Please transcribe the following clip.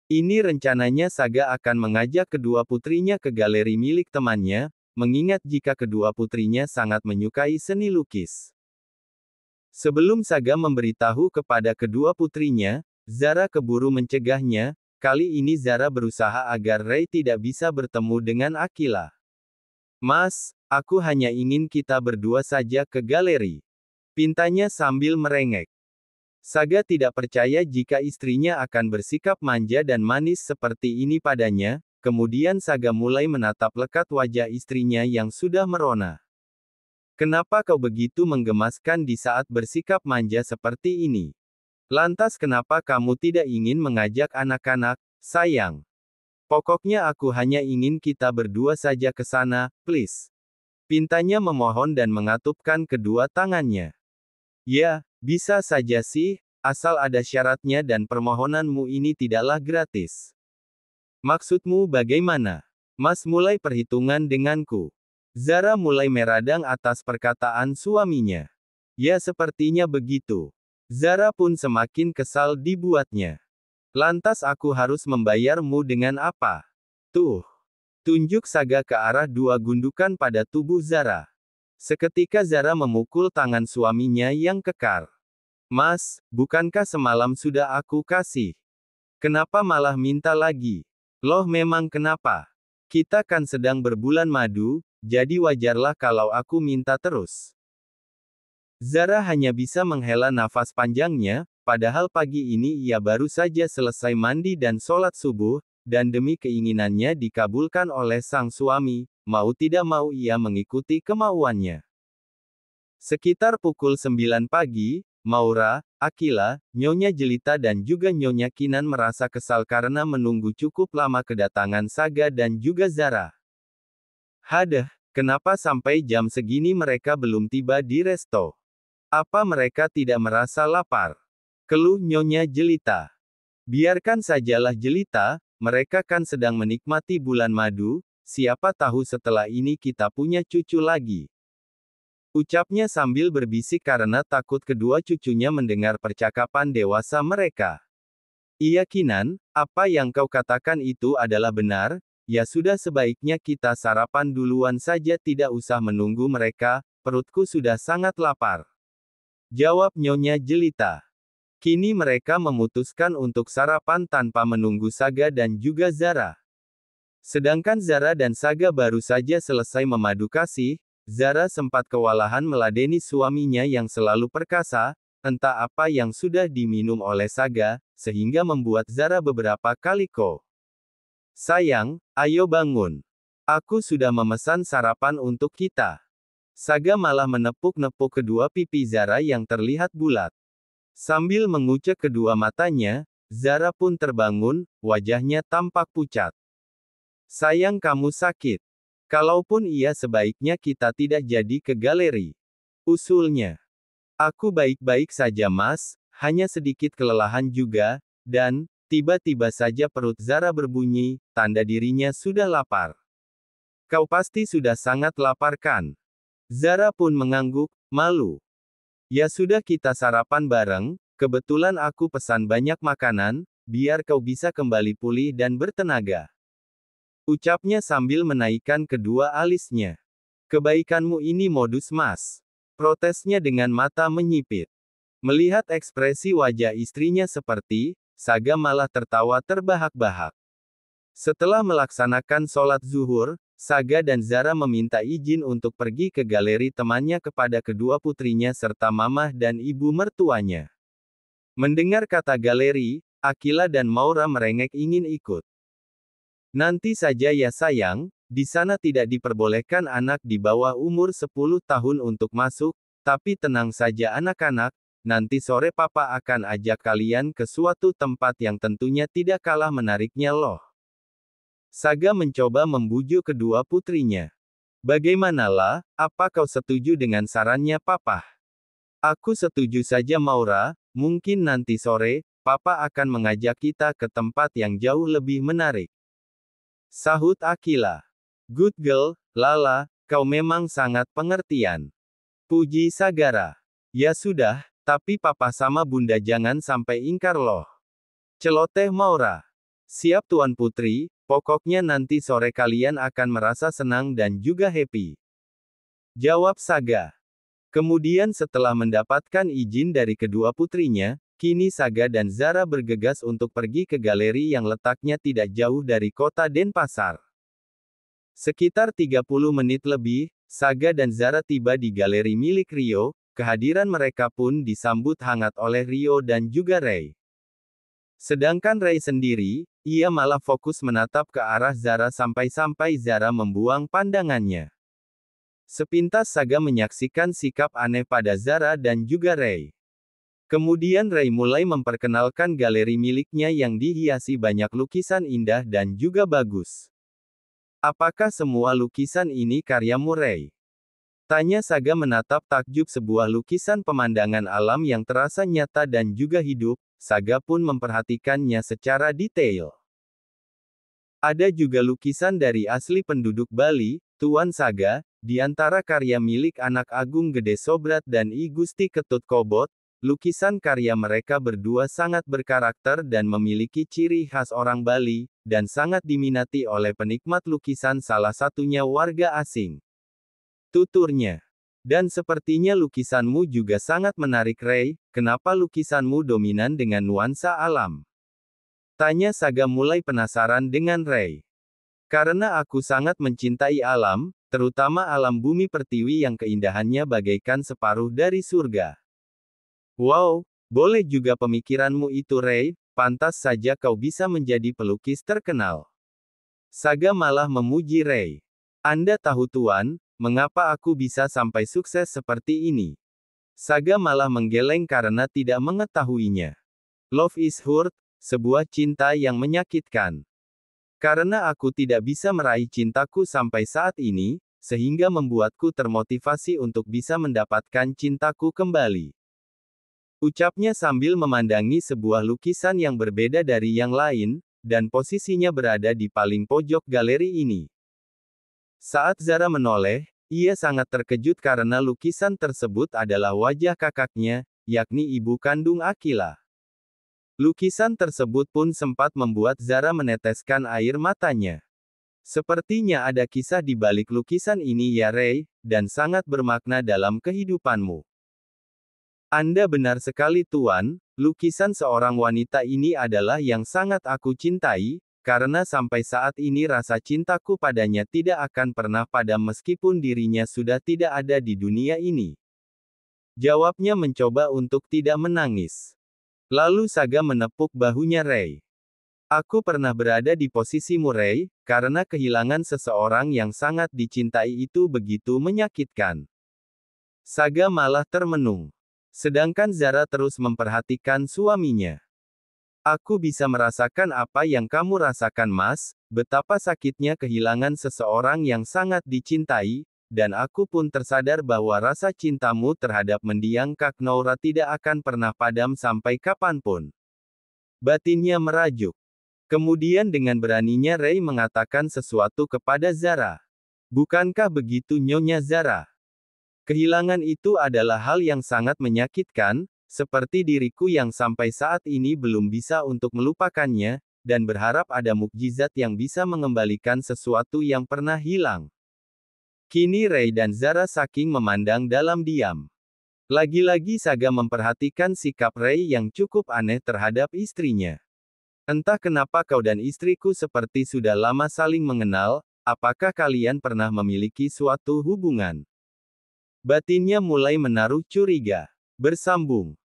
Ini rencananya Saga akan mengajak kedua putrinya ke galeri milik temannya, mengingat jika kedua putrinya sangat menyukai seni lukis. Sebelum Saga memberitahu kepada kedua putrinya, Zara keburu mencegahnya. Kali ini Zara berusaha agar Rey tidak bisa bertemu dengan Akila. Mas, aku hanya ingin kita berdua saja ke galeri. Pintanya sambil merengek. Saga tidak percaya jika istrinya akan bersikap manja dan manis seperti ini padanya, kemudian Saga mulai menatap lekat wajah istrinya yang sudah merona. Kenapa kau begitu menggemaskan di saat bersikap manja seperti ini? Lantas kenapa kamu tidak ingin mengajak anak-anak, sayang? Pokoknya aku hanya ingin kita berdua saja ke sana, please. Pintanya memohon dan mengatupkan kedua tangannya. Ya, bisa saja sih, asal ada syaratnya dan permohonanmu ini tidaklah gratis. Maksudmu bagaimana? Mas mulai perhitungan denganku. Zara mulai meradang atas perkataan suaminya. Ya sepertinya begitu. Zara pun semakin kesal dibuatnya. Lantas aku harus membayarmu dengan apa? Tuh. Tunjuk Saga ke arah dua gundukan pada tubuh Zara. Seketika Zara memukul tangan suaminya yang kekar. Mas, bukankah semalam sudah aku kasih? Kenapa malah minta lagi? Loh memang kenapa? Kita kan sedang berbulan madu, jadi wajarlah kalau aku minta terus. Zara hanya bisa menghela nafas panjangnya, padahal pagi ini ia baru saja selesai mandi dan sholat subuh, dan demi keinginannya dikabulkan oleh sang suami, mau tidak mau ia mengikuti kemauannya. Sekitar pukul 9 pagi, Maura, Akila, Nyonya Jelita dan juga Nyonya Kinan merasa kesal karena menunggu cukup lama kedatangan Saga dan juga Zara. Hadeh, kenapa sampai jam segini mereka belum tiba di resto? Apa mereka tidak merasa lapar? Keluh Nyonya Jelita. Biarkan sajalah Jelita, mereka kan sedang menikmati bulan madu, siapa tahu setelah ini kita punya cucu lagi. Ucapnya sambil berbisik karena takut kedua cucunya mendengar percakapan dewasa mereka. Iya Kinan, apa yang kau katakan itu adalah benar, ya sudah sebaiknya kita sarapan duluan saja tidak usah menunggu mereka, perutku sudah sangat lapar. Jawab Nyonya Jelita. Kini mereka memutuskan untuk sarapan tanpa menunggu Saga dan juga Zara. Sedangkan Zara dan Saga baru saja selesai memadu kasih, Zara sempat kewalahan meladeni suaminya yang selalu perkasa, entah apa yang sudah diminum oleh Saga, sehingga membuat Zara beberapa kali ko. Sayang, ayo bangun. Aku sudah memesan sarapan untuk kita. Saga malah menepuk-nepuk kedua pipi Zara yang terlihat bulat. Sambil mengucek kedua matanya, Zara pun terbangun, wajahnya tampak pucat. Sayang kamu sakit. Kalaupun iya sebaiknya kita tidak jadi ke galeri. Usulnya. Aku baik-baik saja mas, hanya sedikit kelelahan juga, dan, tiba-tiba saja perut Zara berbunyi, tanda dirinya sudah lapar. Kau pasti sudah sangat lapar kan? Zara pun mengangguk, malu. Ya sudah kita sarapan bareng, kebetulan aku pesan banyak makanan, biar kau bisa kembali pulih dan bertenaga. Ucapnya sambil menaikkan kedua alisnya. Kebaikanmu ini modus mas. Protesnya dengan mata menyipit. Melihat ekspresi wajah istrinya seperti, Saga malah tertawa terbahak-bahak. Setelah melaksanakan sholat zuhur, Saga dan Zara meminta izin untuk pergi ke galeri temannya kepada kedua putrinya serta mamah dan ibu mertuanya. Mendengar kata galeri, Akila dan Maura merengek ingin ikut. Nanti saja ya sayang, di sana tidak diperbolehkan anak di bawah umur 10 tahun untuk masuk, tapi tenang saja anak-anak, nanti sore papa akan ajak kalian ke suatu tempat yang tentunya tidak kalah menariknya loh. Saga mencoba membujuk kedua putrinya. Bagaimanalah, apa kau setuju dengan sarannya papa? Aku setuju saja Maura, mungkin nanti sore, papa akan mengajak kita ke tempat yang jauh lebih menarik. Sahut Akila. Good girl, Lala, kau memang sangat pengertian. Puji Sagara. Ya sudah, tapi papa sama bunda jangan sampai ingkar loh. Celoteh Maura. Siap Tuan Putri, pokoknya nanti sore kalian akan merasa senang dan juga happy. Jawab Saga. Kemudian setelah mendapatkan izin dari kedua putrinya, kini Saga dan Zara bergegas untuk pergi ke galeri yang letaknya tidak jauh dari kota Denpasar. Sekitar 30 menit lebih, Saga dan Zara tiba di galeri milik Rio, kehadiran mereka pun disambut hangat oleh Rio dan juga Ray. Sedangkan Ray sendiri, ia malah fokus menatap ke arah Zara sampai-sampai Zara membuang pandangannya. Sepintas Saga menyaksikan sikap aneh pada Zara dan juga Ray. Kemudian Ray mulai memperkenalkan galeri miliknya yang dihiasi banyak lukisan indah dan juga bagus. Apakah semua lukisan ini karyamu Ray? Tanya Saga menatap takjub sebuah lukisan pemandangan alam yang terasa nyata dan juga hidup. Saga pun memperhatikannya secara detail. Ada juga lukisan dari asli penduduk Bali, Tuan Saga, di antara karya milik anak Agung Gede Sobrat dan I Gusti Ketut Kobot. Lukisan karya mereka berdua sangat berkarakter dan memiliki ciri khas orang Bali, dan sangat diminati oleh penikmat lukisan salah satunya warga asing. Tuturnya. Dan sepertinya lukisanmu juga sangat menarik Ray, kenapa lukisanmu dominan dengan nuansa alam? Tanya Saga mulai penasaran dengan Ray. Karena aku sangat mencintai alam, terutama alam bumi pertiwi yang keindahannya bagaikan separuh dari surga. Wow, boleh juga pemikiranmu itu Ray, pantas saja kau bisa menjadi pelukis terkenal. Saga malah memuji Ray. Anda tahu Tuan, mengapa aku bisa sampai sukses seperti ini? Saga malah menggeleng karena tidak mengetahuinya. Love is hurt, sebuah cinta yang menyakitkan. Karena aku tidak bisa meraih cintaku sampai saat ini, sehingga membuatku termotivasi untuk bisa mendapatkan cintaku kembali. Ucapnya sambil memandangi sebuah lukisan yang berbeda dari yang lain, dan posisinya berada di paling pojok galeri ini. Saat Zara menoleh, ia sangat terkejut karena lukisan tersebut adalah wajah kakaknya, yakni ibu kandung Akila. Lukisan tersebut pun sempat membuat Zara meneteskan air matanya. Sepertinya ada kisah di balik lukisan ini ya Ray, dan sangat bermakna dalam kehidupanmu. Anda benar sekali Tuan, lukisan seorang wanita ini adalah yang sangat aku cintai, karena sampai saat ini rasa cintaku padanya tidak akan pernah padam meskipun dirinya sudah tidak ada di dunia ini. Jawabnya mencoba untuk tidak menangis. Lalu Saga menepuk bahunya Ray. Aku pernah berada di posisimu Ray, karena kehilangan seseorang yang sangat dicintai itu begitu menyakitkan. Saga malah termenung. Sedangkan Zara terus memperhatikan suaminya. Aku bisa merasakan apa yang kamu rasakan Mas, betapa sakitnya kehilangan seseorang yang sangat dicintai, dan aku pun tersadar bahwa rasa cintamu terhadap mendiang Kak Noura tidak akan pernah padam sampai kapanpun. Batinnya merajuk. Kemudian dengan beraninya Ray mengatakan sesuatu kepada Zara. Bukankah begitu Nyonya Zara? Kehilangan itu adalah hal yang sangat menyakitkan, seperti diriku yang sampai saat ini belum bisa untuk melupakannya, dan berharap ada mukjizat yang bisa mengembalikan sesuatu yang pernah hilang. Kini Ray dan Zara saking memandang dalam diam. Lagi-lagi Saga memperhatikan sikap Ray yang cukup aneh terhadap istrinya. Entah kenapa kau dan istriku seperti sudah lama saling mengenal, apakah kalian pernah memiliki suatu hubungan? Batinnya mulai menaruh curiga. Bersambung.